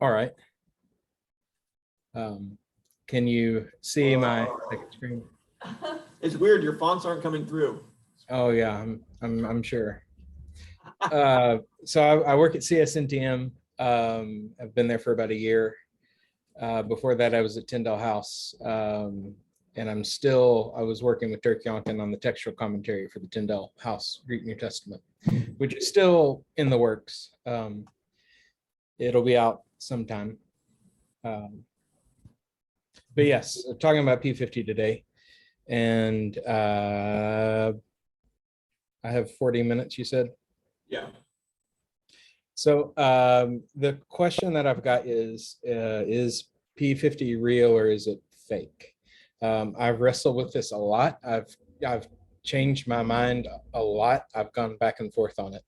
All right. Can you see my second screen? It's weird. Your fonts aren't coming through. Oh yeah, I'm sure. So I work at CSNTM. I've been there for about a year. Before that, I was at Tyndall House, and I was working with Dirk Yonkin on the textual commentary for the Tyndall House Greek New Testament, which is still in the works. It'll be out sometime. But yes, talking about P50 today, and I have 40 minutes, you said? Yeah. So the question that I've got is P50 real or is it fake? I've wrestled with this a lot. I've changed my mind a lot. I've gone back and forth on it.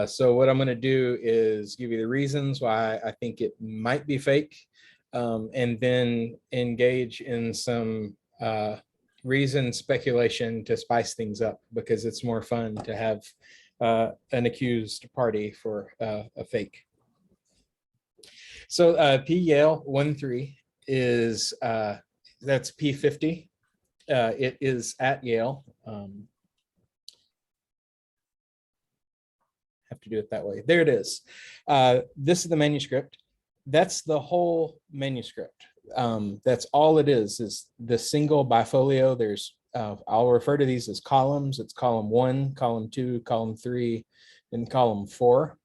So what I'm going to do is give you the reasons why I think it might be fake, and then engage in some reason speculation to spice things up, because it's more fun to have an accused party for a fake. So P.Yale 1.3 is, that's P50. It is at Yale. Have to do it that way. There it is. This is the manuscript. That's the whole manuscript. That's all it is the single bifolio. There's I'll refer to these as columns. It's column 1, column 2, column 3, and column 4.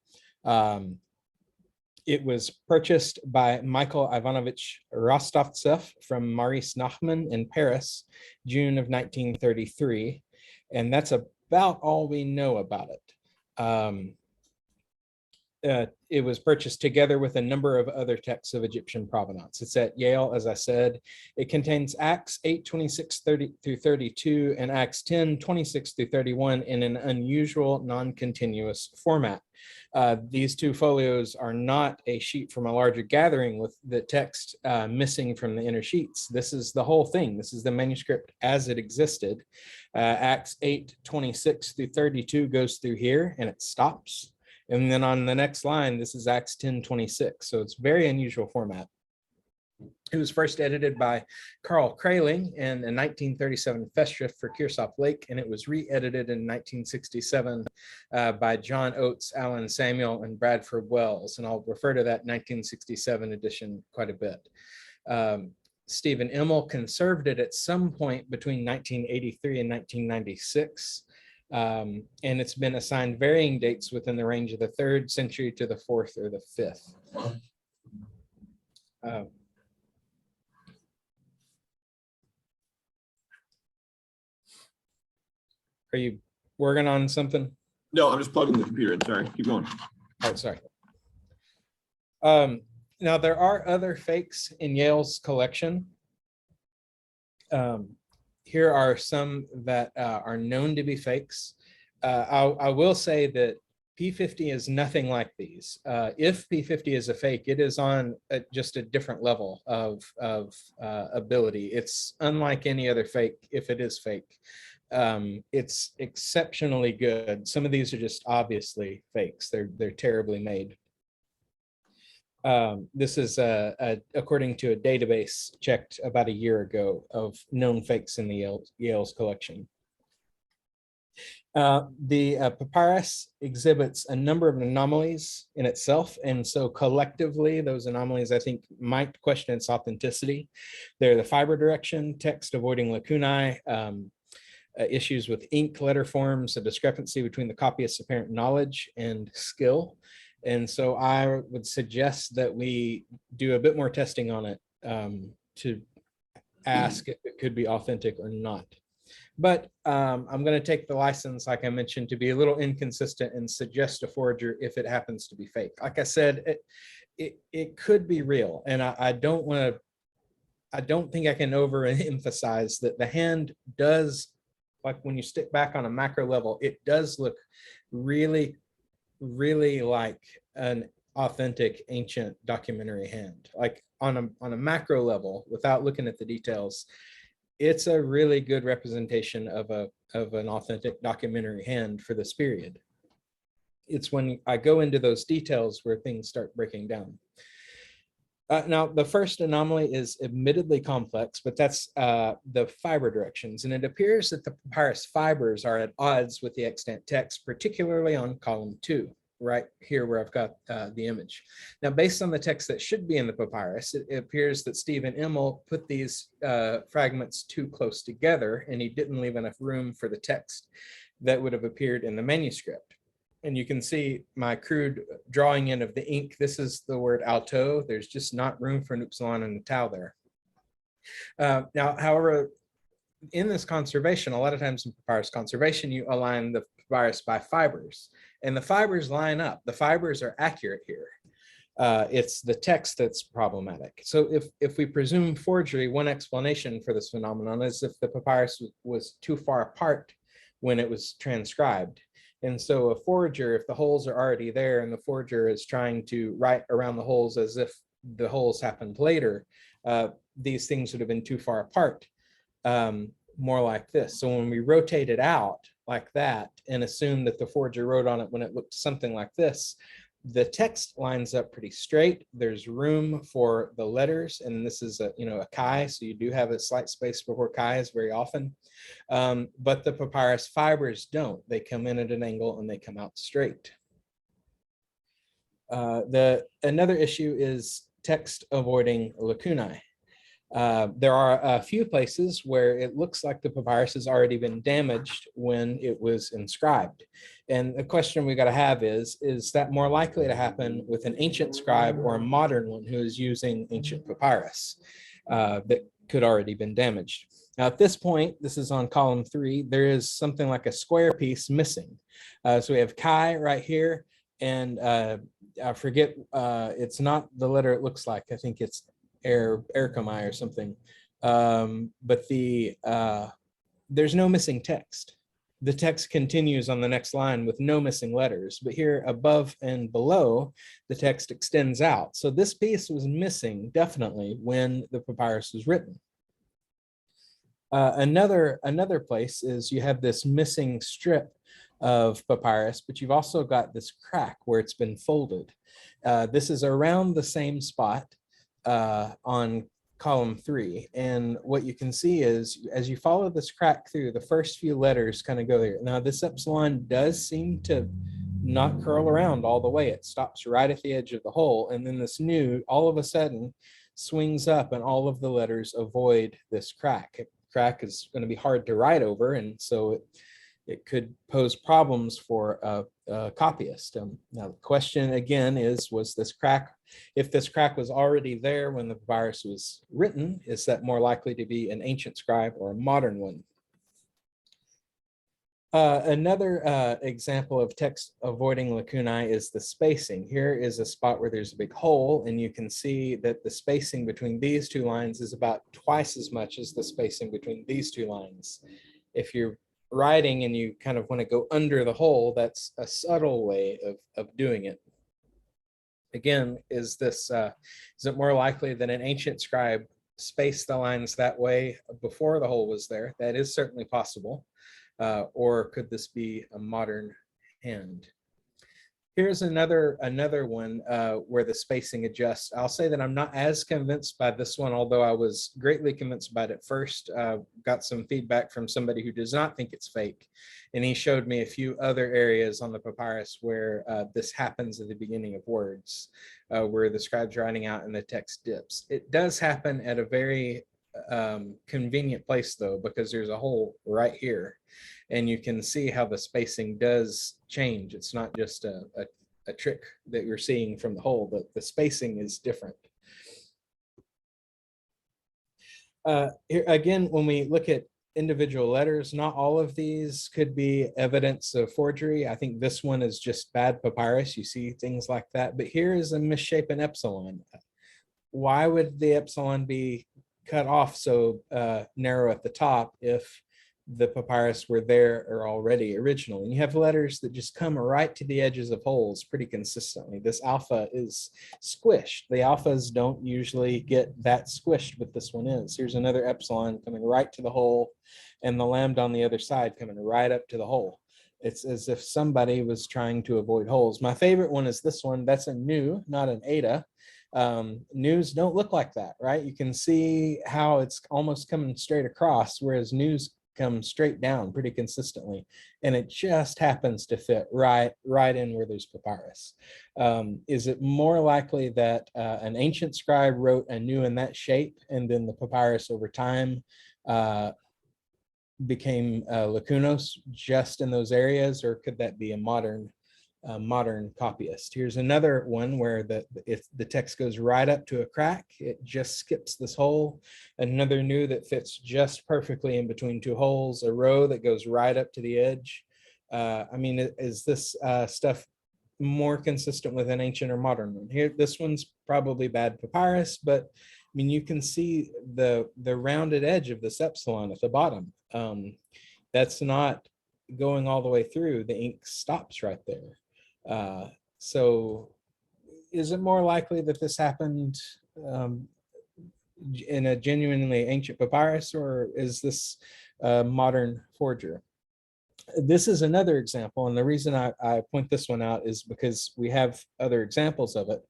It was purchased by Michael Ivanovich Rostovtsev from Maurice Nachman in Paris, June of 1933. And that's about all we know about it. It was purchased together with a number of other texts of Egyptian provenance. It's at Yale, as I said. It contains Acts 8:26 through 32 and Acts 10:26 through 31 in an unusual non-continuous format. These two folios are not a sheet from a larger gathering with the text missing from the inner sheets. This is the whole thing. This is the manuscript as it existed. Acts 8:26 through 32 goes through here and it stops. And then on the next line, this is Acts 10:26. So it's very unusual format. It was first edited by Carl Kraling in a 1937 festschrift for Kearsarge Lake, and it was re-edited in 1967 by John Oates, Alan Samuel, and Bradford Wells. And I'll refer to that 1967 edition quite a bit. Stephen Immel conserved it at some point between 1983 and 1996. And it's been assigned varying dates within the range of the 3rd century to the 4th or the 5th. Are you working on something? No, I'm just plugging the computer in. Sorry, keep going. Oh, sorry. Now, there are other fakes in Yale's collection. Here are some that are known to be fakes. I will say that P50 is nothing like these. If P50 is a fake, it is on just a different level of ability. It's unlike any other fake if it is fake. It's exceptionally good. Some of these are just obviously fakes. They're terribly made. This is according to a database checked about a year ago of known fakes in the Yale's collection. The papyrus exhibits a number of anomalies in itself, and so collectively, those anomalies, I think, might question its authenticity. They're the fiber direction, text avoiding lacunae, issues with ink letter forms, a discrepancy between the copyist's apparent knowledge and skill. And so I would suggest that we do a bit more testing on it to ask if it could be authentic or not. But I'm going to take the license, like I mentioned, to be a little inconsistent and suggest a forger if it happens to be fake. Like I said, it could be real, and I don't think I can overemphasize that the hand does, like when you stick back on a macro level, it does look really, really like an authentic ancient documentary hand. Like on a macro level, without looking at the details, it's a really good representation of an authentic documentary hand for this period. It's when I go into those details where things start breaking down. Now, the first anomaly is admittedly complex, but that's the fiber directions. And it appears that the papyrus fibers are at odds with the extant text, particularly on column 2, right here where I've got the image. Now, based on the text that should be in the papyrus, it appears that Stephen Immel put these fragments too close together, and he didn't leave enough room for the text that would have appeared in the manuscript. And you can see my crude drawing in of the ink. This is the word alto. There's just not room for an upsilon and a tau there. Now, however, in this conservation, a lot of times in papyrus conservation, you align the papyrus by fibers, and the fibers line up. The fibers are accurate here. It's the text that's problematic. So if we presume forgery, one explanation for this phenomenon is if the papyrus was too far apart when it was transcribed. And so a forger, if the holes are already there and the forger is trying to write around the holes as if the holes happened later, these things would have been too far apart, more like this. So when we rotate it out like that and assume that the forger wrote on it when it looked something like this, the text lines up pretty straight. There's room for the letters, and this is a chi, so you do have a slight space before chi's very often. But the papyrus fibers don't. They come in at an angle and they come out straight. Another issue is text avoiding lacunae. There are a few places where it looks like the papyrus has already been damaged when it was inscribed. And the question we got to have is that more likely to happen with an ancient scribe or a modern one who is using ancient papyrus that could already been damaged? Now, at this point, this is on column 3, there is something like a square piece missing. So we have chi right here, and I forget, it's not the letter it looks like. I think it's Erkomai or something, but there's no missing text. The text continues on the next line with no missing letters, but here above and below, the text extends out. So this piece was missing definitely when the papyrus was written. Another place is you have this missing strip of papyrus, but you've also got this crack where it's been folded. This is around the same spot on column 3, and what you can see is as you follow this crack through, the first few letters kind of go there. Now this epsilon does seem to not curl around all the way. It stops right at the edge of the hole, and then this new all of a sudden swings up and all of the letters avoid this crack. Crack is going to be hard to write over, and so it could pose problems for a copyist. Now the question again is, was this crack, if this crack was already there when the papyrus was written, is that more likely to be an ancient scribe or a modern one? Another example of text avoiding lacunae is the spacing. Here is a spot where there's a big hole, and you can see that the spacing between these two lines is about twice as much as the spacing between these two lines. If you're writing and you kind of want to go under the hole, that's a subtle way of doing it. Again, is it more likely that an ancient scribe spaced the lines that way before the hole was there? That is certainly possible. Or could this be a modern hand? Here's another one where the spacing adjusts. I'll say that I'm not as convinced by this one, although I was greatly convinced by it at first. Got some feedback from somebody who does not think it's fake, and he showed me a few other areas on the papyrus where this happens at the beginning of words, where the scribe's writing out and the text dips. It does happen at a very convenient place though, because there's a hole right here, and you can see how the spacing does change. It's not just a trick that you're seeing from the hole, but the spacing is different. Here again, when we look at individual letters, not all of these could be evidence of forgery. I think this one is just bad papyrus. You see things like that, but here is a misshapen epsilon. Why would the epsilon be cut off so narrow at the top if the papyrus were there or already original? And you have letters that just come right to the edges of holes pretty consistently. This alpha is squished. The alphas don't usually get that squished, but this one is. Here's another epsilon coming right to the hole, and the lambda on the other side coming right up to the hole. It's as if somebody was trying to avoid holes. My favorite one is this one. That's a nu, not an eta. News don't look like that, right? You can see how it's almost coming straight across, whereas news comes straight down pretty consistently, and it just happens to fit right in where there's papyrus. Is it more likely that an ancient scribe wrote anew in that shape, and then the papyrus over time became lacunos just in those areas, or could that be a modern copyist? Here's another one where the text goes right up to a crack. It just skips this hole. Another new that fits just perfectly in between two holes. A row that goes right up to the edge. I mean, is this stuff more consistent with an ancient or modern one? Here, this one's probably bad papyrus, but I mean, you can see the rounded edge of this epsilon at the bottom. That's not going all the way through. The ink stops right there. So is it more likely that this happened in a genuinely ancient papyrus, or is this a modern forger? This is another example, and the reason I point this one out is because we have other examples of it,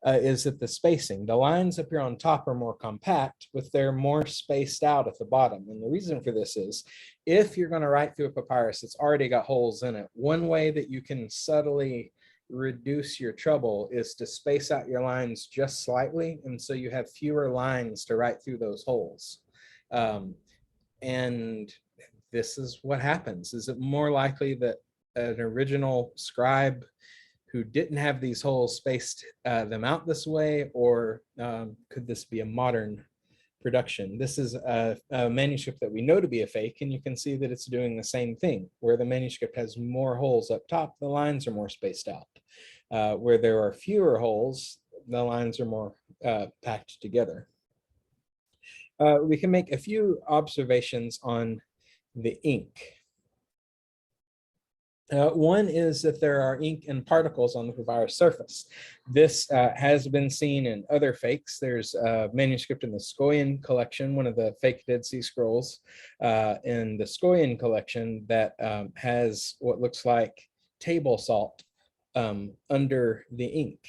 is that the spacing, the lines up here on top are more compact, but they're more spaced out at the bottom. And the reason for this is, if you're going to write through a papyrus that's already got holes in it, one way that you can subtly reduce your trouble is to space out your lines just slightly, and so you have fewer lines to write through those holes. And this is what happens. Is it more likely that an original scribe who didn't have these holes spaced them out this way, or could this be a modern production? This is a manuscript that we know to be a fake, and you can see that it's doing the same thing. Where the manuscript has more holes up top, the lines are more spaced out. Where there are fewer holes, the lines are more packed together. We can make a few observations on the ink. One is that there are ink and particles on the papyrus surface. This has been seen in other fakes. There's a manuscript in the Scoian collection, one of the fake Dead Sea Scrolls in the Scoian collection, that has what looks like table salt under the ink.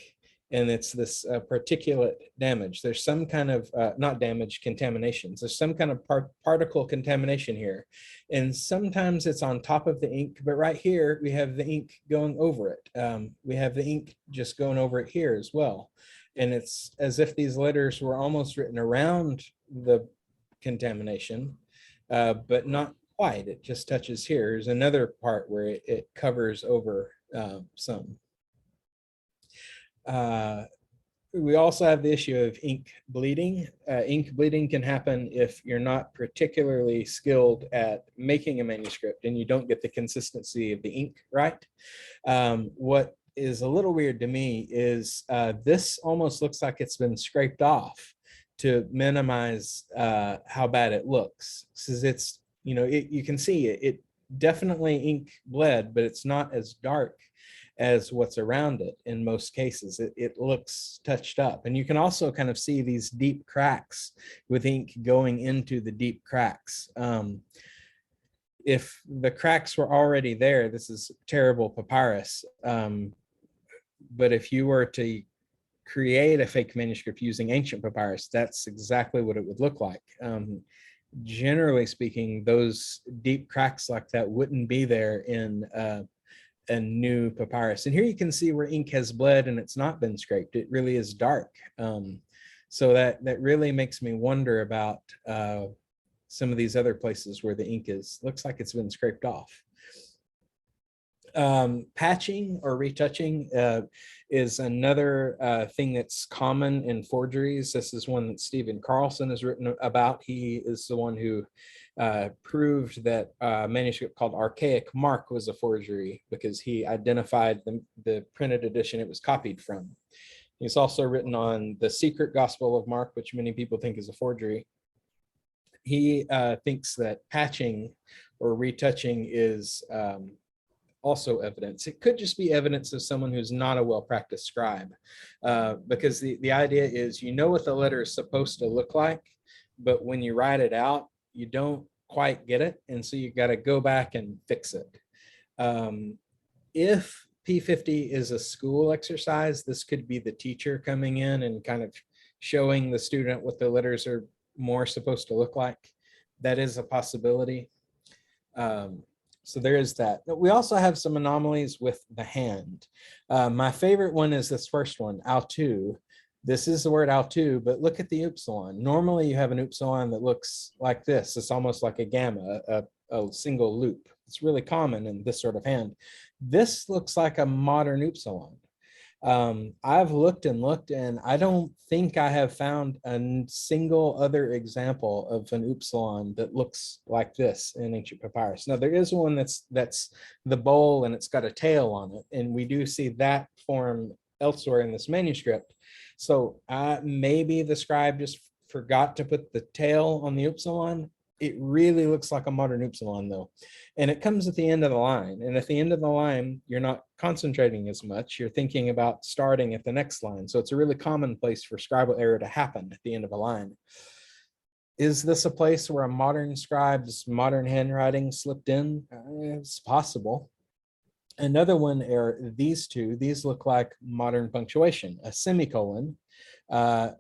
And it's this particulate damage. There's some kind of, not damage, contaminations. There's some kind of particle contamination here. And sometimes it's on top of the ink, but right here, we have the ink going over it. We have the ink just going over it here as well. And it's as if these letters were almost written around the contamination, but not quite. It just touches here. There's another part where it covers over some. We also have the issue of ink bleeding. Ink bleeding can happen if you're not particularly skilled at making a manuscript and you don't get the consistency of the ink right. What is a little weird to me is this almost looks like it's been scraped off to minimize how bad it looks. Since it's, you can see it definitely ink bled, but it's not as dark as what's around it in most cases. It looks touched up. And you can also kind of see these deep cracks with ink going into the deep cracks. If the cracks were already there, this is terrible papyrus. But if you were to create a fake manuscript using ancient papyrus, that's exactly what it would look like. Generally speaking, those deep cracks like that wouldn't be there in a new papyrus. And here you can see where ink has bled and it's not been scraped. It really is dark. So that really makes me wonder about some of these other places where the ink looks like it's been scraped off. Patching or retouching is another thing that's common in forgeries. This is one that Stephen Carlson has written about. He is the one who proved that a manuscript called Archaic Mark was a forgery because he identified the printed edition it was copied from. He's also written on the Secret Gospel of Mark, which many people think is a forgery. He thinks that patching or retouching is also evidence. It could just be evidence of someone who's not a well-practiced scribe, because the idea is, what the letter is supposed to look like, but when you write it out, you don't quite get it, and so you got to go back and fix it. If P50 is a school exercise. This could be the teacher coming in and kind of showing the student what the letters are more supposed to look like. That is a possibility. So there is that. We also have some anomalies with the hand. My favorite one is this first one, autu. This is the word autu, but look at the upsilon. Normally you have an upsilon that looks like this. It's almost like a gamma, a single loop. It's really common in this sort of hand. This looks like a modern upsilon. I've looked and I don't think I have found a single other example of an upsilon that looks like this in ancient papyrus. Now there is one that's the bowl and it's got a tail on it, and we do see that form elsewhere in this manuscript. So maybe the scribe just forgot to put the tail on the upsilon. It really looks like a modern upsilon though. And it comes at the end of the line. And at the end of the line, you're not concentrating as much. You're thinking about starting at the next line. So it's a really common place for scribal error to happen at the end of a line. Is this a place where a modern scribe's modern handwriting slipped in? It's possible. Another one are these two. These look like modern punctuation, a semicolon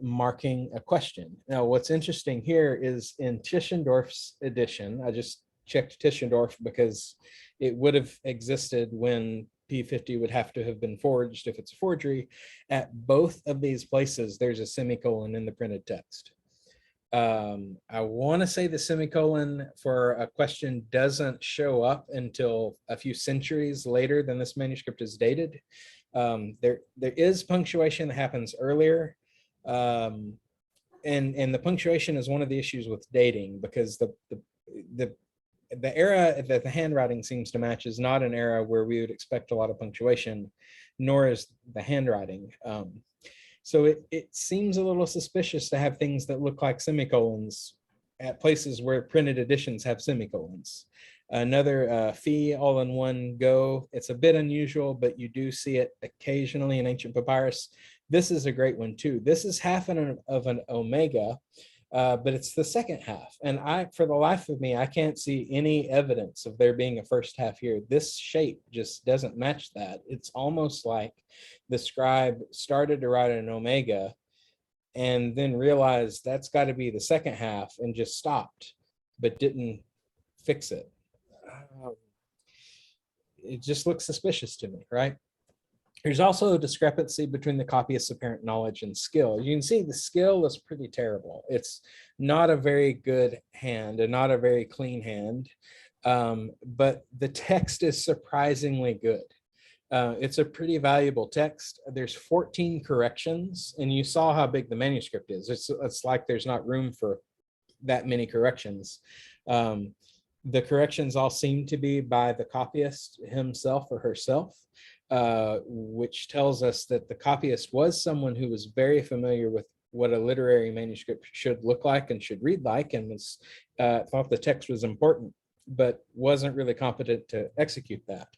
marking a question. Now, what's interesting here is in Tischendorf's edition, I just checked Tischendorf because it would have existed when P50 would have to have been forged if it's a forgery. At both of these places, there's a semicolon in the printed text. I want to say the semicolon for a question doesn't show up until a few centuries later than this manuscript is dated. There is punctuation that happens earlier. And the punctuation is one of the issues with dating, because the era that the handwriting seems to match is not an era where we would expect a lot of punctuation, nor is the handwriting. So it seems a little suspicious to have things that look like semicolons at places where printed editions have semicolons. Another phi all in one go. It's a bit unusual, but you do see it occasionally in ancient papyrus. This is a great one too. This is half of an omega, but it's the second half. And for the life of me, I can't see any evidence of there being a first half here. This shape just doesn't match that. It's almost like the scribe started to write an omega and then realized that's got to be the second half and just stopped, but didn't fix it. It just looks suspicious to me, right? There's also a discrepancy between the copyist's apparent knowledge and skill. You can see the skill is pretty terrible. It's not a very good hand and not a very clean hand, but the text is surprisingly good. It's a pretty valuable text. There's 14 corrections, and you saw how big the manuscript is. It's like there's not room for that many corrections. The corrections all seem to be by the copyist himself or herself, which tells us that the copyist was someone who was very familiar with what a literary manuscript should look like and should read like, and was thought the text was important, but wasn't really competent to execute that.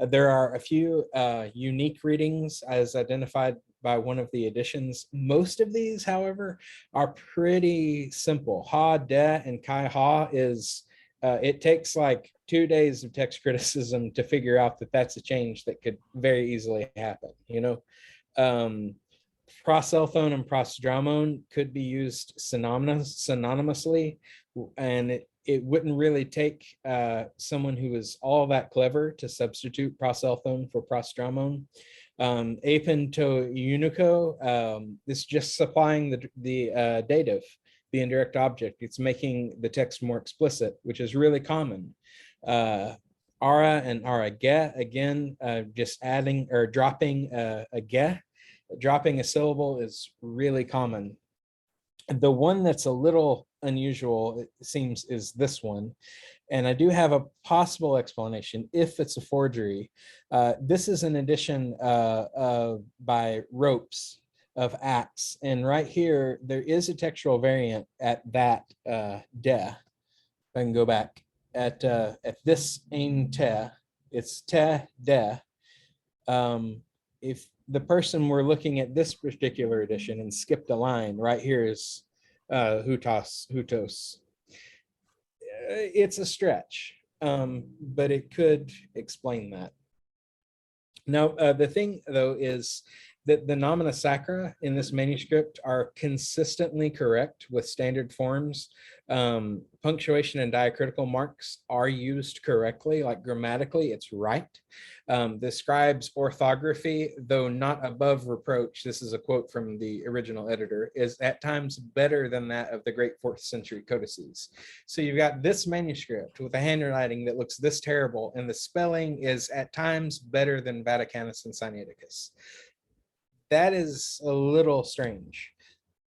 There are a few unique readings as identified by one of the editions. Most of these, however, are pretty simple. Ha, de, and kai ha is, it takes like 2 days of text criticism to figure out that that's a change that could very easily happen, you know? Proselthone and prosdramone could be used synonymously, and it wouldn't really take someone who is all that clever to substitute proselthone for prosdramone. Apin to unico is just supplying the dative, the indirect object. It's making the text more explicit, which is really common. Ara and ara ge, again, just adding or dropping a ge, dropping a syllable is really common. The one that's a little unusual, it seems, is this one. And I do have a possible explanation if it's a forgery. This is an edition by Ropes of Acts. And right here, there is a textual variant at that de. If I can go back at this ein te, it's te de. If the person were looking at this particular edition and skipped a line, right here is hutos. It's a stretch, but it could explain that. Now, the thing, though, is that the nomina sacra in this manuscript are consistently correct with standard forms. Punctuation and diacritical marks are used correctly, like grammatically, it's right. The scribe's orthography, though not above reproach, this is a quote from the original editor, is at times better than that of the great 4th century codices. So you've got this manuscript with a handwriting that looks this terrible, and the spelling is at times better than Vaticanus and Sinaiticus. That is a little strange.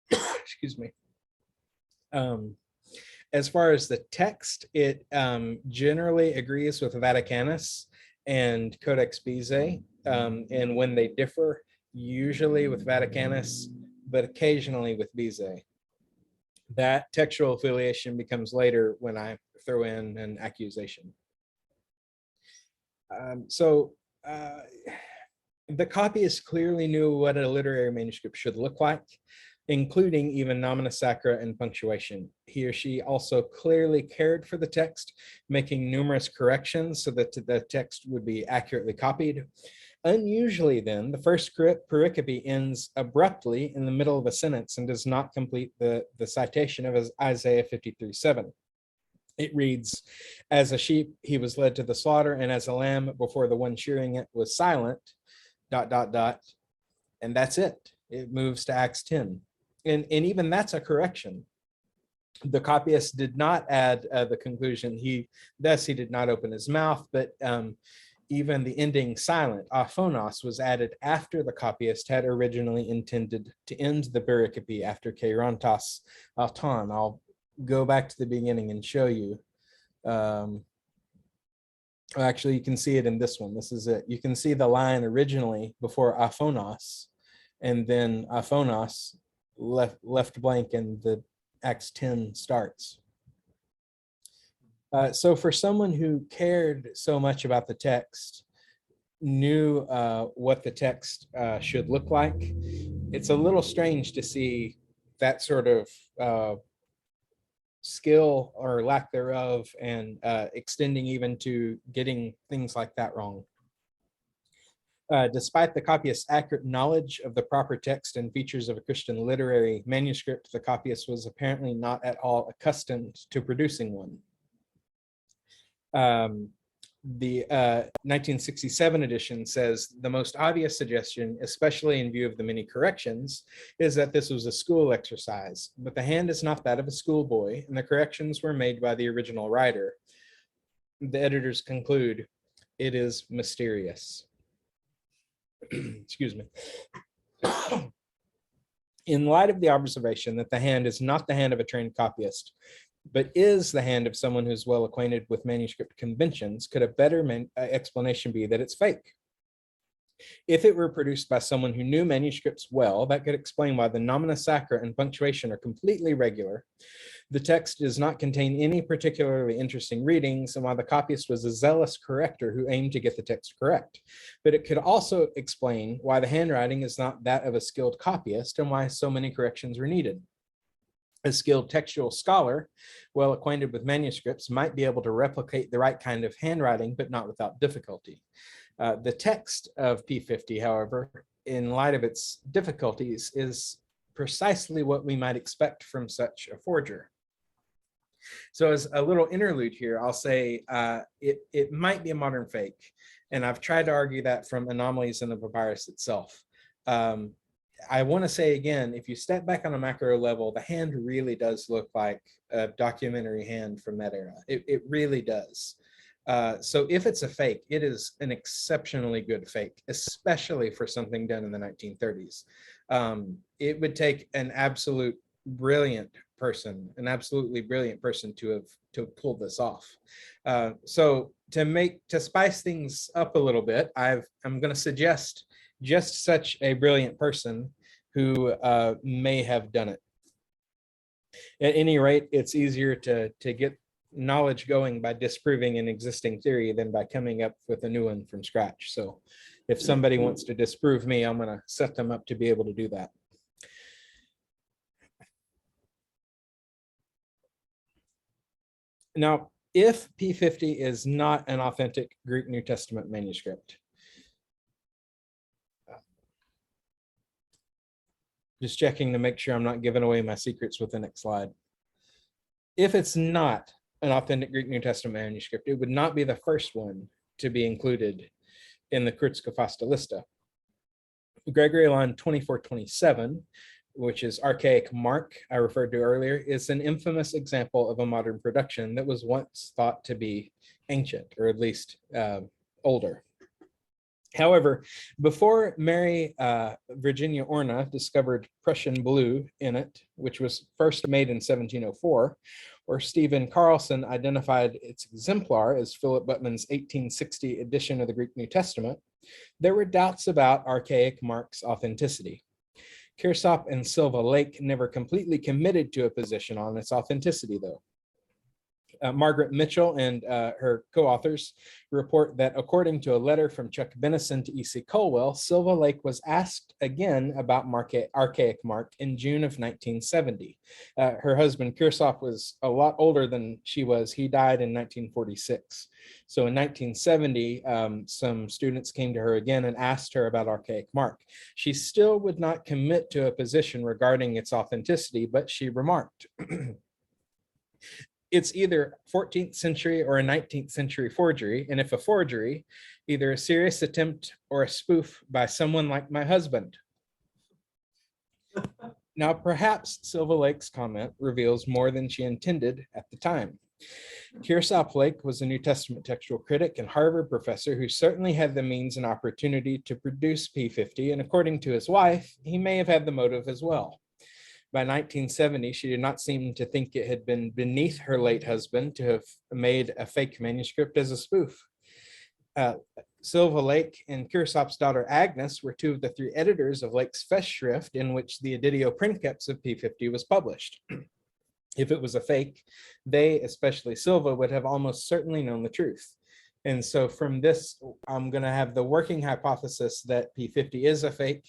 Excuse me. As far as the text, it generally agrees with Vaticanus and Codex Bezae, and when they differ, usually with Vaticanus, but occasionally with Bezae. That textual affiliation becomes later when I throw in an accusation. The copyist clearly knew what a literary manuscript should look like, including even nomina sacra and punctuation. He or she also clearly cared for the text, making numerous corrections so that the text would be accurately copied. Unusually then, the first pericope ends abruptly in the middle of a sentence and does not complete the citation of Isaiah 53:7. It reads, as a sheep he was led to the slaughter, and as a lamb before the one shearing it was silent, ... And that's it. It moves to Acts 10. And even that's a correction. The copyist did not add the conclusion, he did not open his mouth, but even the ending silent, aphonos, was added after the copyist had originally intended to end the pericope after keirontos auton. I'll go back to the beginning and show you. Actually, you can see it in this one. This is it. You can see the line originally before aphonos, and then aphonos left blank, and the Acts 10 starts. So for someone who cared so much about the text, knew what the text should look like, it's a little strange to see that sort of skill or lack thereof, and extending even to getting things like that wrong. Despite the copyist's accurate knowledge of the proper text and features of a Christian literary manuscript, the copyist was apparently not at all accustomed to producing one. The 1967 edition says the most obvious suggestion, especially in view of the many corrections, is that this was a school exercise, but the hand is not that of a schoolboy, and the corrections were made by the original writer. The editors conclude, it is mysterious. Excuse me. In light of the observation that the hand is not the hand of a trained copyist, but is the hand of someone who's well acquainted with manuscript conventions, could a better explanation be that it's fake? If it were produced by someone who knew manuscripts well, that could explain why the nomina sacra and punctuation are completely regular. The text does not contain any particularly interesting readings, and why the copyist was a zealous corrector who aimed to get the text correct. But it could also explain why the handwriting is not that of a skilled copyist, and why so many corrections were needed. A skilled textual scholar, well acquainted with manuscripts, might be able to replicate the right kind of handwriting, but not without difficulty. The text of P50, however, in light of its difficulties, is precisely what we might expect from such a forger. So as a little interlude here, I'll say it might be a modern fake, and I've tried to argue that from anomalies in the papyrus itself. I want to say again, if you step back on a macro level, the hand really does look like a documentary hand from that era. It really does. So if it's a fake, it is an exceptionally good fake, especially for something done in the 1930s. It would take an absolutely brilliant person to have pulled this off. So to spice things up a little bit, I'm going to suggest just such a brilliant person who may have done it. At any rate, it's easier to get knowledge going by disproving an existing theory than by coming up with a new one from scratch. So if somebody wants to disprove me, I'm going to set them up to be able to do that. Now, if P50 is not an authentic Greek New Testament manuscript, Just checking to make sure I'm not giving away my secrets with the next slide. If it's not an authentic Greek New Testament manuscript, it would not be the first one to be included in the Krutzke-Fasta. Gregory line 2427, which is archaic Mark I referred to earlier, is an infamous example of a modern production that was once thought to be ancient, or at least older. However, before Mary Virginia Orna discovered Prussian blue in it, which was first made in 1704, or Stephen Carlson identified its exemplar as Philip Buttman's 1860 edition of the Greek New Testament, there were doubts about archaic Mark's authenticity. Kirsop and Silva Lake never completely committed to a position on its authenticity, though. Margaret Mitchell and her co-authors report that according to a letter from Chuck Benison to E.C. Colwell, Silva Lake was asked again about archaic Mark in June of 1970. Her husband Kirsop was a lot older than she was. He died in 1946. So in 1970, some students came to her again and asked her about archaic Mark. She still would not commit to a position regarding its authenticity, but she remarked, it's either 14th century or a 19th century forgery, and if a forgery, either a serious attempt or a spoof by someone like my husband. Now, perhaps Silva Lake's comment reveals more than she intended at the time. Kirsop Lake was a New Testament textual critic and Harvard professor who certainly had the means and opportunity to produce P50, and according to his wife, he may have had the motive as well. By 1970, she did not seem to think it had been beneath her late husband to have made a fake manuscript as a spoof. Silva Lake and Kirsop's daughter Agnes were two of the three editors of Lake's Festschrift, in which the Editio Princeps of P50 was published. If it was a fake, they, especially Silva, would have almost certainly known the truth. And so from this, I'm going to have the working hypothesis that P50 is a fake,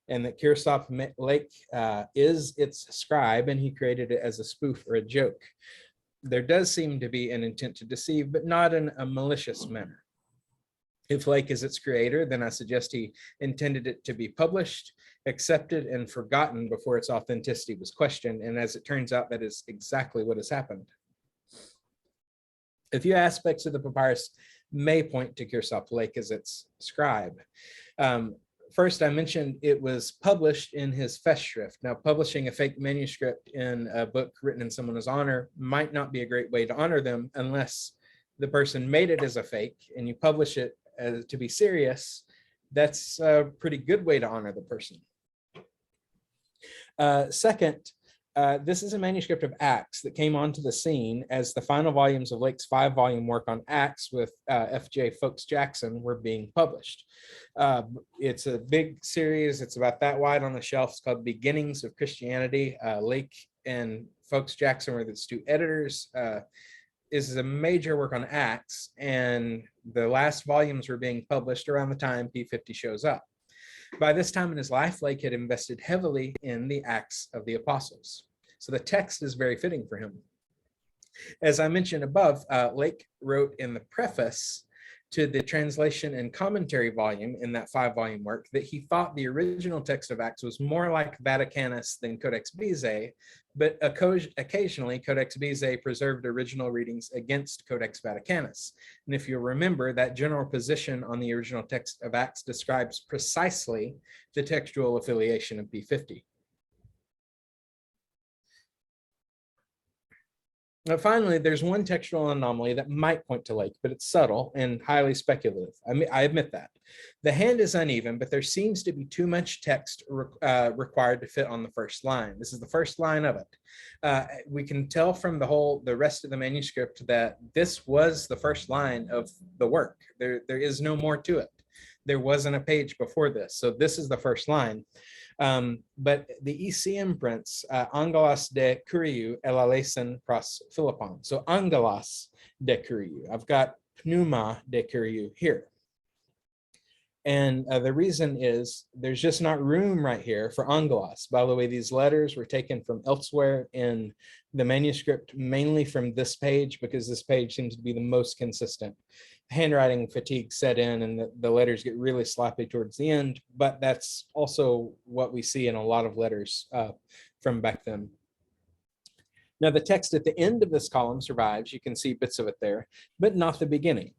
and that Kirsop Lake is its scribe, and he created it as a spoof or a joke. There does seem to be an intent to deceive, but not in a malicious manner. If Lake is its creator, then I suggest he intended it to be published, accepted, and forgotten before its authenticity was questioned. And as it turns out, that is exactly what has happened. A few aspects of the papyrus may point to Kirsop Lake as its scribe. First, I mentioned it was published in his Festschrift. Now, publishing a fake manuscript in a book written in someone's honor might not be a great way to honor them unless the person made it as a fake and you publish it to be serious. That's a pretty good way to honor the person. Second, this is a manuscript of Acts that came onto the scene as the final volumes of Lake's 5-volume work on Acts with F.J. Folks Jackson were being published. It's a big series. It's about that wide on the shelf. It's called Beginnings of Christianity. Lake and Folks Jackson were the two editors. This is a major work on Acts, and the last volumes were being published around the time P50 shows up. By this time in his life, Lake had invested heavily in the Acts of the Apostles. So the text is very fitting for him. As I mentioned above, Lake wrote in the preface to the translation and commentary volume in that 5-volume work that he thought the original text of Acts was more like Vaticanus than Codex Bezae, but occasionally Codex Bezae preserved original readings against Codex Vaticanus. And if you'll remember, that general position on the original text of Acts describes precisely the textual affiliation of P50. Now, finally, there's one textual anomaly that might point to Lake, but it's subtle and highly speculative. I admit that. The hand is uneven, but there seems to be too much text required to fit on the first line. This is the first line of it. We can tell from the rest of the manuscript that this was the first line of the work. There is no more to it. There wasn't a page before this, so this is the first line. But the EC imprints, Angelos de Curiou elaleisen pros Philippon. So Angelos de Curiou. I've got Pneuma de Curiou here. And the reason is there's just not room right here for Angelos. By the way, these letters were taken from elsewhere in the manuscript, mainly from this page, because this page seems to be the most consistent. handwriting fatigue set in and the letters get really sloppy towards the end, but that's also what we see in a lot of letters from back then. Now, the text at the end of this column survives. You can see bits of it there, but not the beginning.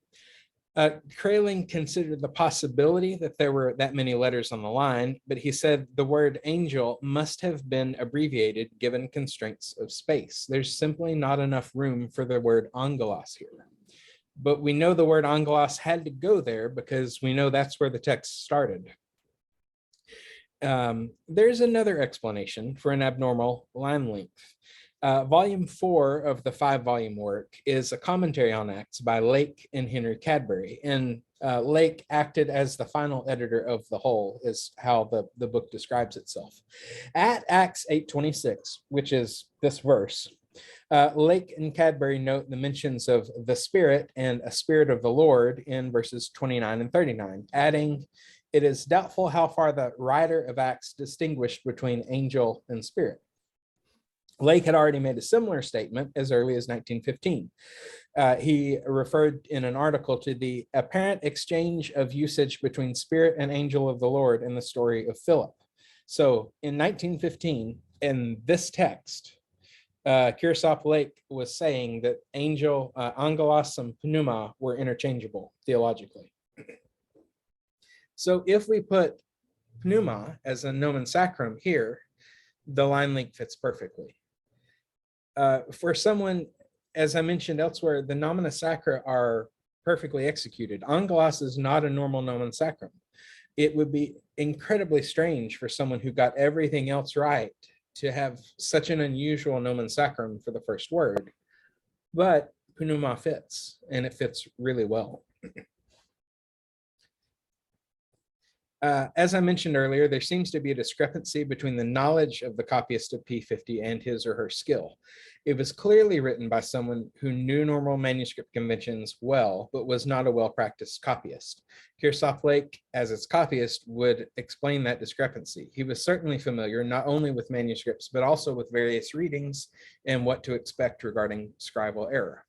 Kraling considered the possibility that there were that many letters on the line, but he said the word angel must have been abbreviated given constraints of space. There's simply not enough room for the word angelos here. But we know the word angelos had to go there because we know that's where the text started. There's another explanation for an abnormal line length. Volume 4 of the 5-volume work is a commentary on Acts by Lake and Henry Cadbury. And Lake acted as the final editor of the whole, is how the book describes itself. At Acts 8:26, which is this verse, Lake and Cadbury note the mentions of the Spirit and a Spirit of the Lord in verses 29 and 39, adding, "It is doubtful how far the writer of Acts distinguished between angel and spirit." Lake had already made a similar statement as early as 1915. He referred in an article to the apparent exchange of usage between spirit and angel of the Lord in the story of Philip. So in 1915, in this text, Kearsarge Lake was saying that angel, angelos and pneuma were interchangeable theologically. So if we put pneuma as a nomen sacrum here, the line length fits perfectly. For someone, as I mentioned elsewhere, the nomina sacra are perfectly executed. Angelos is not a normal nomen sacrum. It would be incredibly strange for someone who got everything else right to have such an unusual nomen sacrum for the first word, but pneuma fits, and it fits really well. As I mentioned earlier, there seems to be a discrepancy between the knowledge of the copyist of P50 and his or her skill. It was clearly written by someone who knew normal manuscript conventions well, but was not a well-practiced copyist. Kearsarge Lake, as its copyist, would explain that discrepancy. He was certainly familiar not only with manuscripts, but also with various readings and what to expect regarding scribal error.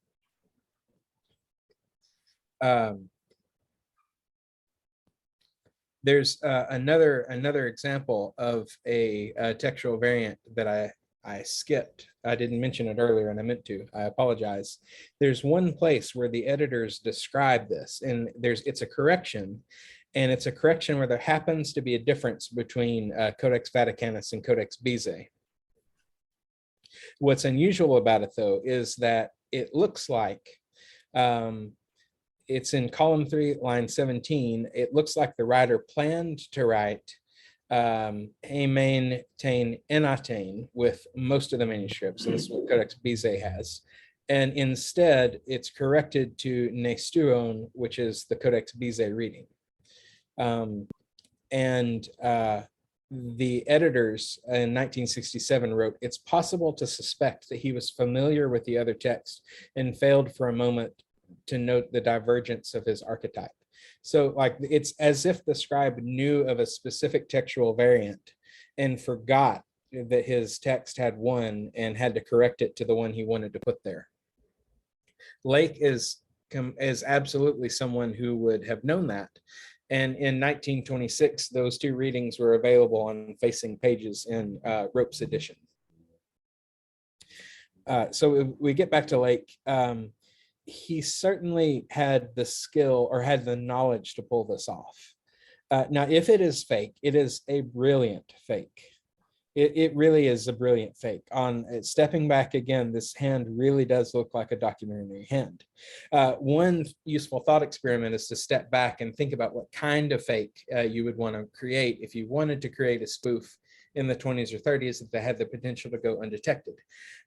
There's another example of a textual variant that I skipped. I didn't mention it earlier and I meant to. I apologize. There's one place where the editors describe this, and it's a correction, and it's a correction where there happens to be a difference between Codex Vaticanus and Codex Bezae. What's unusual about it, though, is that it looks like it's in column 3, line 17. It looks like the writer planned to write amain tain enatain with most of the manuscripts, and this is what Codex Bezae has. And instead, it's corrected to nestuon, which is the Codex Bezae reading. The editors in 1967 wrote, "It's possible to suspect that he was familiar with the other text and failed for a moment to note the divergence of his archetype." So like it's as if the scribe knew of a specific textual variant and forgot that his text had one and had to correct it to the one he wanted to put there. Lake is absolutely someone who would have known that. And in 1926, those two readings were available on facing pages in Rope's edition. So if we get back to Lake, he certainly had the skill or had the knowledge to pull this off. Now, if it is fake, it is a brilliant fake. It really is a brilliant fake. On stepping back again, this hand really does look like a documentary hand. One useful thought experiment is to step back and think about what kind of fake you would want to create if you wanted to create a spoof in the 20s or 30s that had the potential to go undetected.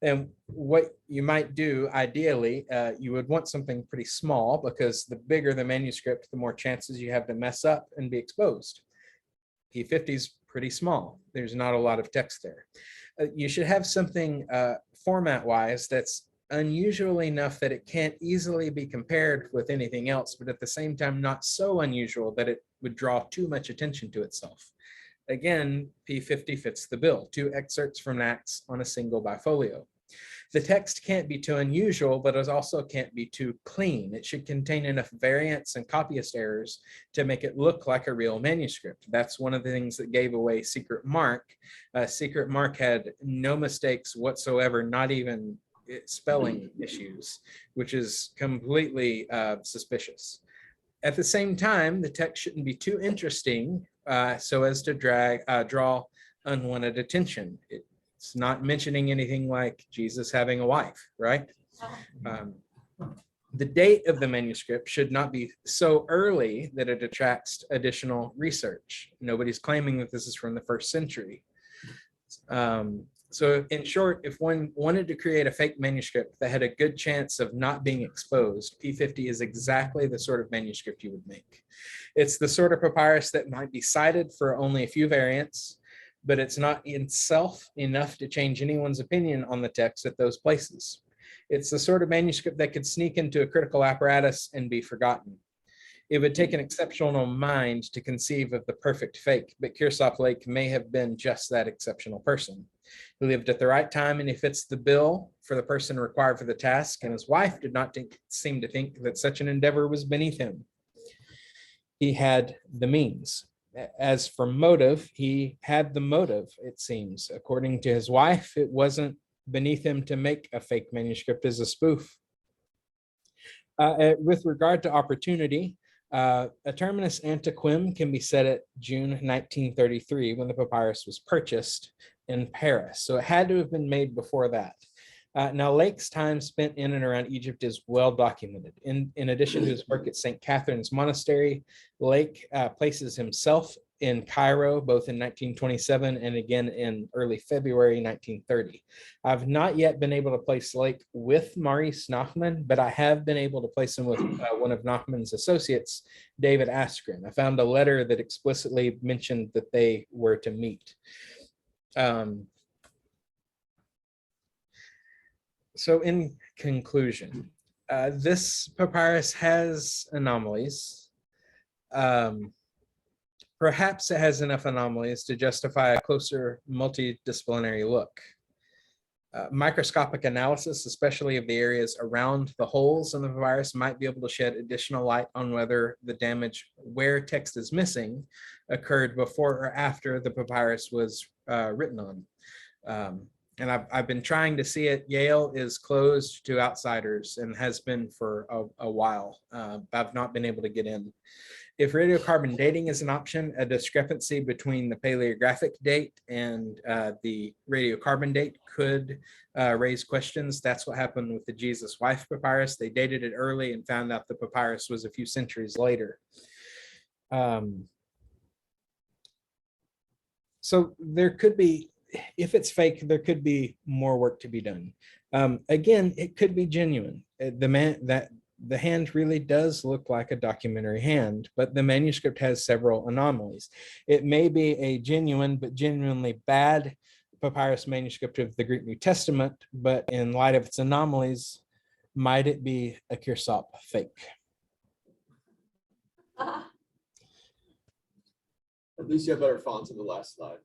And what you might do, ideally, you would want something pretty small, because the bigger the manuscript, the more chances you have to mess up and be exposed. P50 is pretty small. There's not a lot of text there. You should have something format-wise that's unusual enough that it can't easily be compared with anything else, but at the same time not so unusual that it would draw too much attention to itself. Again, P50 fits the bill, 2 excerpts from Acts on a single bifolio. The text can't be too unusual, but it also can't be too clean. It should contain enough variants and copyist errors to make it look like a real manuscript. That's one of the things that gave away Secret Mark. Secret Mark had no mistakes whatsoever, not even spelling issues, which is completely suspicious. At the same time, the text shouldn't be too interesting so as to draw unwanted attention. It's not mentioning anything like Jesus having a wife, right? The date of the manuscript should not be so early that it attracts additional research. Nobody's claiming that this is from the 1st century. So in short, if one wanted to create a fake manuscript that had a good chance of not being exposed, P50 is exactly the sort of manuscript you would make. It's the sort of papyrus that might be cited for only a few variants, but it's not in itself enough to change anyone's opinion on the text at those places. It's the sort of manuscript that could sneak into a critical apparatus and be forgotten. It would take an exceptional mind to conceive of the perfect fake, but Kearsarge Lake may have been just that exceptional person. He lived at the right time and he fits the bill for the person required for the task, and his wife did not seem to think that such an endeavor was beneath him. He had the means. As for motive, he had the motive, it seems. According to his wife, it wasn't beneath him to make a fake manuscript as a spoof. With regard to opportunity, a terminus antiquum can be set at June 1933 when the papyrus was purchased in Paris. So it had to have been made before that. Now, Lake's time spent in and around Egypt is well documented. In addition to his work at St. Catherine's Monastery, Lake places himself in Cairo, both in 1927 and again in early February 1930. I've not yet been able to place Lake with Maurice Nachman, but I have been able to place him with one of Nachman's associates, David Askren. I found a letter that explicitly mentioned that they were to meet. So in conclusion, this papyrus has anomalies. Perhaps it has enough anomalies to justify a closer multidisciplinary look. Microscopic analysis, especially of the areas around the holes in the papyrus, might be able to shed additional light on whether the damage where text is missing occurred before or after the papyrus was written on. And I've been trying to see it. Yale is closed to outsiders and has been for a while. I've not been able to get in. If radiocarbon dating is an option, a discrepancy between the paleographic date and the radiocarbon date could raise questions. That's what happened with the Jesus wife papyrus. They dated it early and found out the papyrus was a few centuries later. So there could be, if it's fake, there could be more work to be done. Again, it could be genuine. The hand really does look like a documentary hand, but the manuscript has several anomalies. It may be a genuine but genuinely bad papyrus manuscript of the Greek New Testament, but in light of its anomalies, might it be a Kearsarge fake? At least you have better fonts on the last slide.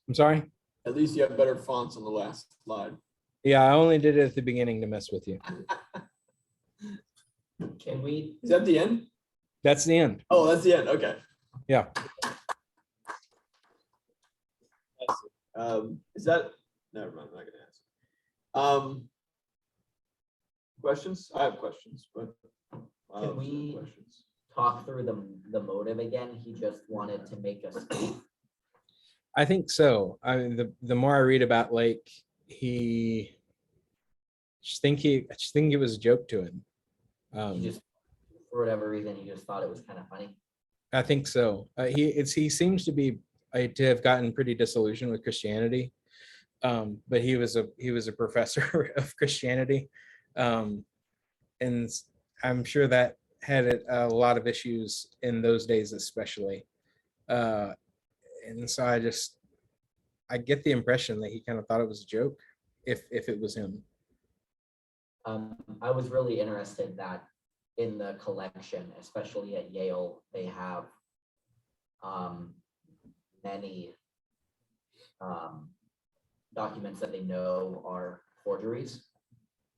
I'm sorry? At least you have better fonts on the last slide. Yeah, I only did it at the beginning to mess with you. Can we? Is that the end? That's the end. Oh, that's the end. Okay. Yeah. Is that? Never mind. I'm not gonna ask. Questions? I have questions, but Can we talk through the motive again? He just wanted to make us speak. I think so. I mean, the more I read about Lake, I just think it was a joke to him. He just, for whatever reason, he just thought it was kind of funny. I think so. He seems to be to have gotten pretty disillusioned with Christianity, but he was a professor of Christianity, and I'm sure that had a lot of issues in those days, especially. And so I get the impression that he kind of thought it was a joke, if it was him. I was really interested that in the collection, especially at Yale, they have many documents that they know are forgeries.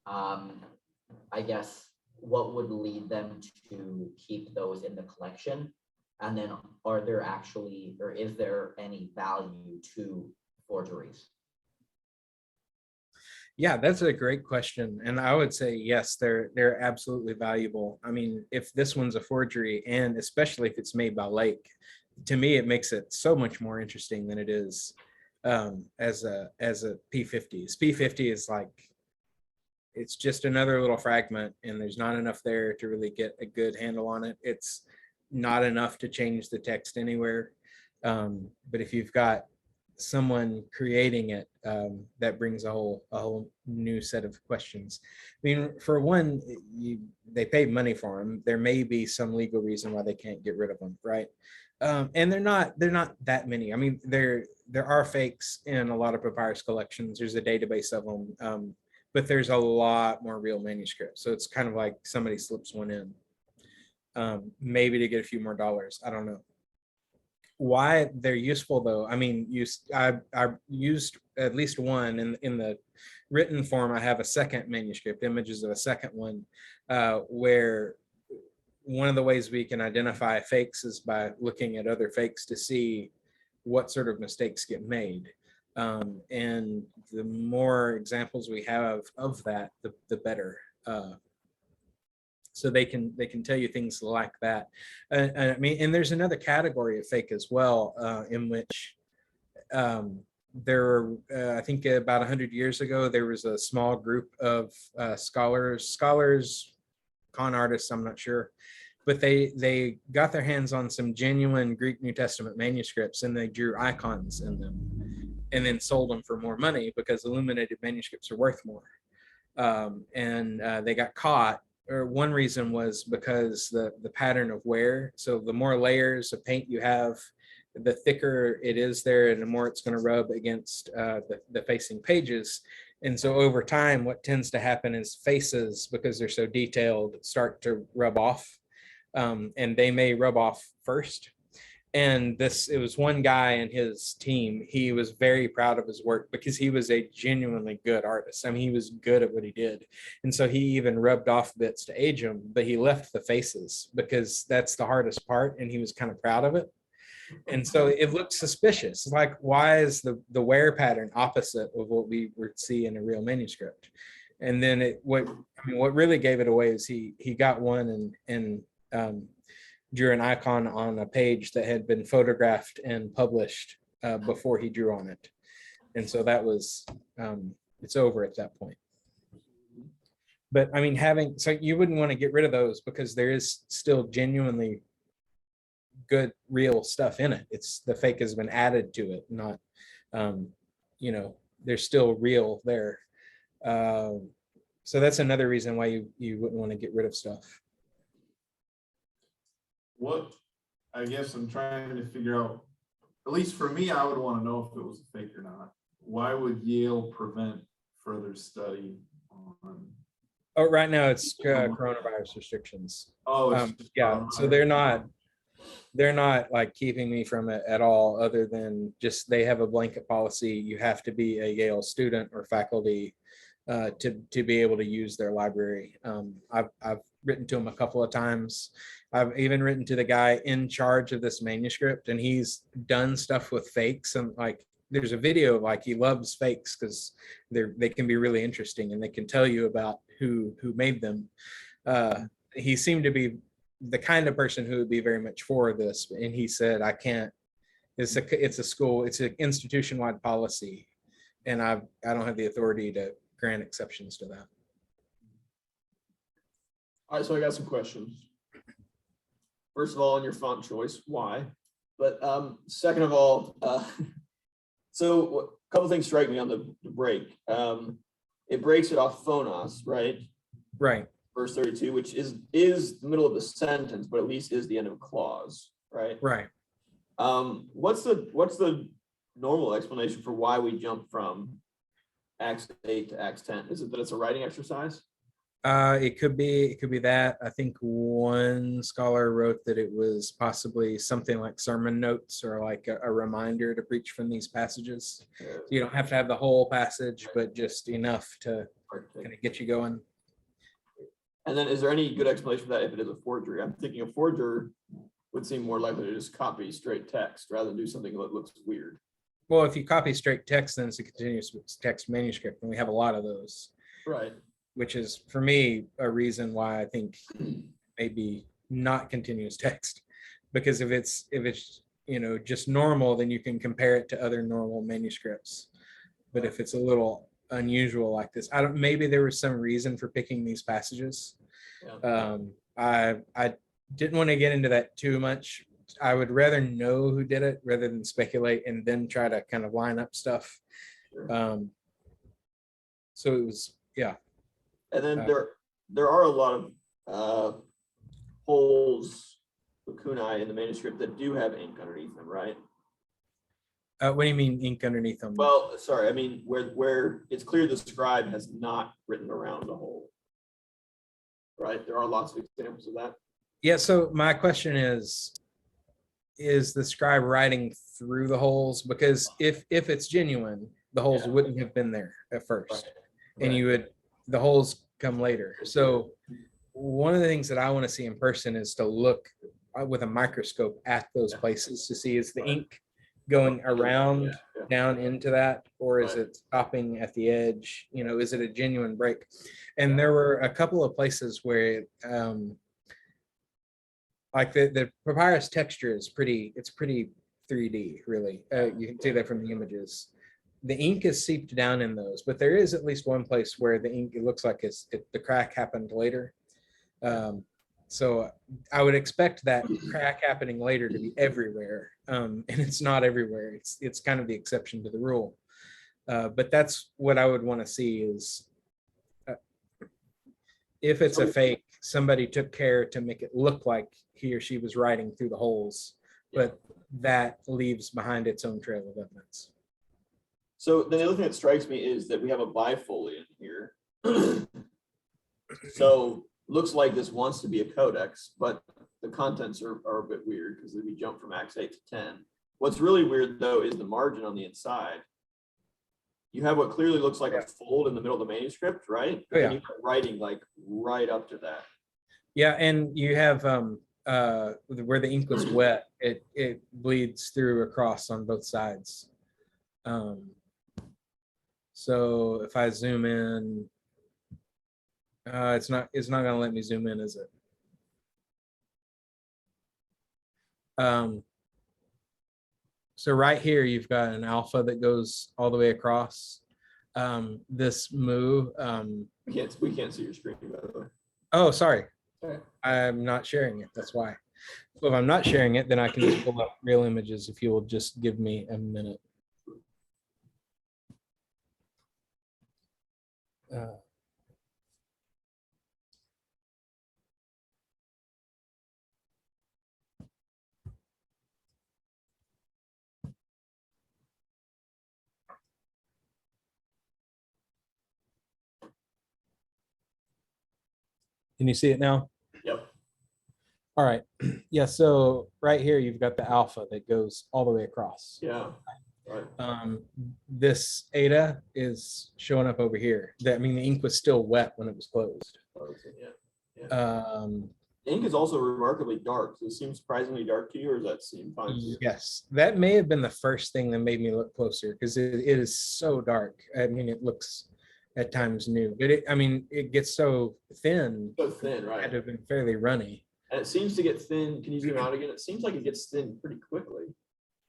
I guess what would lead them to keep those in the collection? And then are there actually, or is there any value to forgeries? Yeah, that's a great question. And I would say, yes, they're absolutely valuable. I mean, if this one's a forgery, and especially if it's made by Lake, to me, it makes it so much more interesting than it is as a P50. P50 is like, it's just another little fragment, and there's not enough there to really get a good handle on it. It's not enough to change the text anywhere. But if you've got someone creating it, that brings a whole new set of questions. I mean, for one, they paid money for them. There may be some legal reason why they can't get rid of them, right? And they're not that many. I mean, there are fakes in a lot of papyrus collections. There's a database of them, but there's a lot more real manuscripts. So it's kind of like somebody slips one in, maybe to get a few more dollars. I don't know. Why they're useful though, I mean, I used at least one in the written form. I have a second manuscript, images of a second one, where one of the ways we can identify fakes is by looking at other fakes to see what sort of mistakes get made. And the more examples we have of that, the better. So they can tell you things like that. I mean, and there's another category of fake as well, in which there were, I think about 100 years ago, there was a small group of scholars, con artists, I'm not sure, but they got their hands on some genuine Greek New Testament manuscripts, and they drew icons in them and then sold them for more money because illuminated manuscripts are worth more. And they got caught. Or one reason was because the pattern of wear. So the more layers of paint you have, the thicker it is there, and the more it's going to rub against the facing pages. And so over time, what tends to happen is faces, because they're so detailed, start to rub off, and they may rub off first. And it was one guy and his team. He was very proud of his work because he was a genuinely good artist. I mean, he was good at what he did. And so he even rubbed off bits to age them, but he left the faces because that's the hardest part. And he was kind of proud of it. And so it looked suspicious. Like, why is the wear pattern opposite of what we would see in a real manuscript? And then what really gave it away is he got one and drew an icon on a page that had been photographed and published before he drew on it. And so that was, it's over at that point. But I mean, so you wouldn't want to get rid of those because there is still genuinely good, real stuff in it. It's the fake has been added to it, not, they're still real there. So that's another reason why you wouldn't want to get rid of stuff. What, I guess I'm trying to figure out, at least for me, I would want to know if it was a fake or not. Why would Yale prevent further study on? Oh, right now it's coronavirus restrictions. Oh, yeah. So they're not like keeping me from it at all, other than just they have a blanket policy. You have to be a Yale student or faculty to be able to use their library. I've written to him a couple of times. I've even written to the guy in charge of this manuscript, and he's done stuff with fakes. And like, there's a video of like, he loves fakes because they can be really interesting and they can tell you about who made them. He seemed to be the kind of person who would be very much for this. And he said, I can't, it's a school, it's an institution-wide policy. And I don't have the authority to grant exceptions to that. All right, so I got some questions. First of all, on your font choice, why? But second of all, so a couple things strike me on the break. It breaks it off phonos, right? Right. Verse 32, which is the middle of the sentence, but at least is the end of a clause, right? Right. What's the normal explanation for why we jump from Acts 8 to Acts 10? Is it that it's a writing exercise? It could be that. I think one scholar wrote that it was possibly something like sermon notes or like a reminder to preach from these passages. So you don't have to have the whole passage, but just enough to kind of get you going. And then is there any good explanation for that if it is a forgery? I'm thinking a forger would seem more likely to just copy straight text rather than do something that looks weird. Well, if you copy straight text, then it's a continuous text manuscript, and we have a lot of those. Right. Which is, for me, a reason why I think maybe not continuous text. Because if it's just normal, then you can compare it to other normal manuscripts. But if it's a little unusual like this, maybe there was some reason for picking these passages. Yeah. I didn't want to get into that too much. I would rather know who did it rather than speculate and then try to kind of line up stuff. Sure. So it was, yeah. And then there are a lot of holes, lacunae in the manuscript that do have ink underneath them, right? What do you mean ink underneath them? Well, sorry, I mean where it's clear the scribe has not written around the hole. Right? There are lots of examples of that. Yeah, so my question is the scribe writing through the holes? Because if it's genuine, the holes wouldn't have been there at first. Right. And the holes come later. So one of the things that I want to see in person is to look with a microscope at those places to see, is the ink going around down into that, or is it stopping at the edge? Is it a genuine break? And there were a couple of places where like the papyrus texture is pretty 3D, really. You can see that from the images. The ink is seeped down in those, but there is at least one place where the ink, it looks like the crack happened later. So I would expect that crack happening later to be everywhere, and it's not everywhere. It's kind of the exception to the rule. But that's what I would want to see is, if it's a fake, somebody took care to make it look like he or she was writing through the holes, but that leaves behind its own trail of evidence. So the other thing that strikes me is that we have a bifoliant here. So looks like this wants to be a codex, but the contents are a bit weird because we jump from Acts 8 to 10. What's really weird though is the margin on the inside. You have what clearly looks like a fold in the middle of the manuscript, right? Oh, yeah. And you have writing like right up to that. Yeah, and you have where the ink was wet, it bleeds through across on both sides. So if I zoom in, it's not going to let me zoom in, is it? So right here, you've got an alpha that goes all the way across. This mu. We can't see your screen, by the way. Oh, sorry. Okay. I'm not sharing it. That's why. So if I'm not sharing it, then I can just pull up real images if you will just give me a minute. Can you see it now? Yep. All right. Yeah, so right here you've got the alpha that goes all the way across. Yeah. Right. This eta is showing up over here. The ink was still wet when it was closed. Yeah. Ink is also remarkably dark. Does it seem surprisingly dark to you, or does that seem fine to you? Yes, that may have been the first thing that made me look closer, because it is so dark. It looks at times new, but it gets so thin. So thin, right? It had to have been fairly runny. And it seems to get thin. Can you zoom out again? It seems like it gets thin pretty quickly.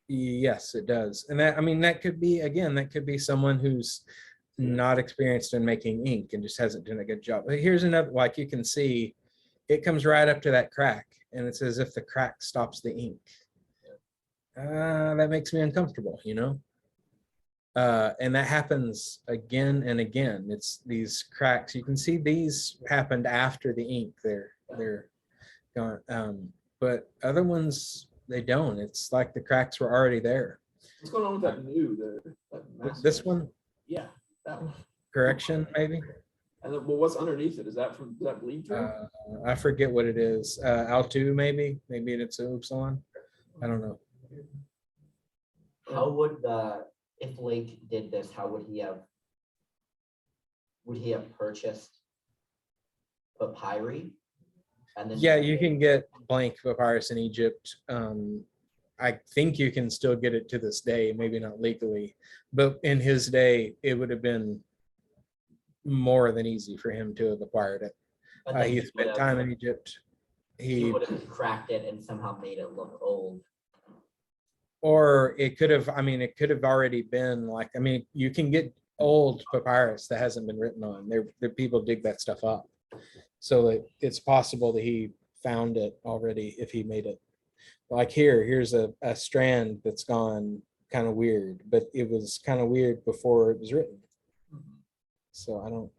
Yes, it does. And that could be someone who's not experienced in making ink and just hasn't done a good job. But here's another, like you can see, it comes right up to that crack, and it's as if the crack stops the ink. That makes me uncomfortable, and that happens again and again. It's these cracks. You can see these happened after the ink. They're gone, but other ones, they don't. It's like the cracks were already there. What's going on with that new? This one? Yeah, that one. Correction, maybe? And then, well, what's underneath it? Is that from, does that bleed through? I forget what it is. L2 maybe it's upsilon. I don't know. How would if Lake did this, how would he have purchased papyri? And then Yeah, you can get blank papyrus in Egypt. I think you can still get it to this day, maybe not legally, but in his day, it would have been more than easy for him to have acquired it. but then He he would spent have- time in Egypt. he would have cracked it and somehow made it look old. Or it could have, it could have already been like, you can get old papyrus that hasn't been written on. There people dig that stuff up. So it's possible that he found it already if he made it. Like here's a strand that's gone kind of weird, but it was kind of weird before it was written. So I don't,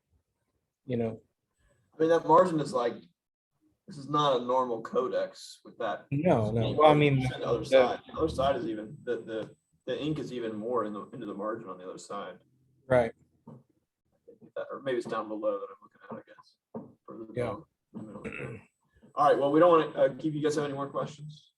I mean, that margin is like, this is not a normal codex with that. no. skinny Well, margin. The other side, the other side is even, the ink is even more into the margin on the other side. right. Or maybe it's down below that I'm looking at, I guess. Further Yeah. down in the middle. All right, well, we don't want to keep you guys have any more questions.